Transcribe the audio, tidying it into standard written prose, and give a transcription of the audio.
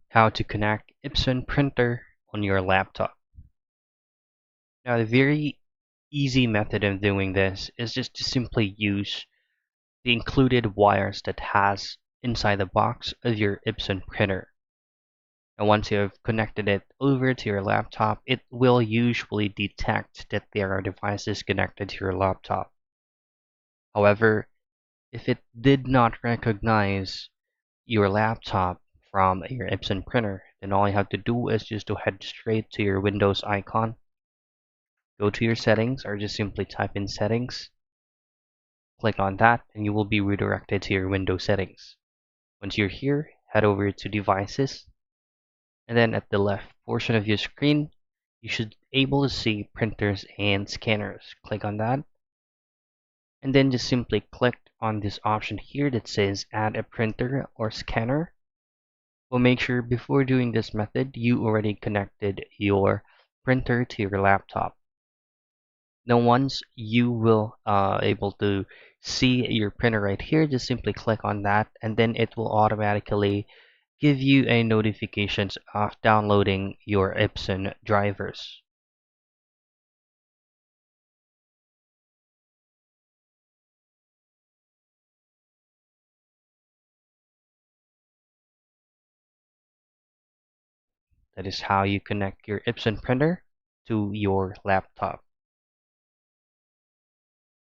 how to connect Epson printer on your laptop. Now, the very easy method of doing this is just to simply use the included wires that has inside the box of your Epson printer. And once you have connected it over to your laptop, it will usually detect that there are devices connected to your laptop. However, if it did not recognize your laptop from your Epson printer, then all you have to do is just to head straight to your Windows icon, go to your settings, or just simply type in settings, click on that, and you will be redirected to your Windows settings. Once you're here, head over to devices, and then at the left portion of your screen, you should be able to see printers and scanners. Click on that, and then just simply click on this option here that says add a printer or scanner. Well, make sure before doing this method, you already connected your printer to your laptop. Now, once you will able to see your printer right here, just simply click on that, and then it will automatically give you a notifications of downloading your Epson drivers. That is how you connect your Epson printer to your laptop.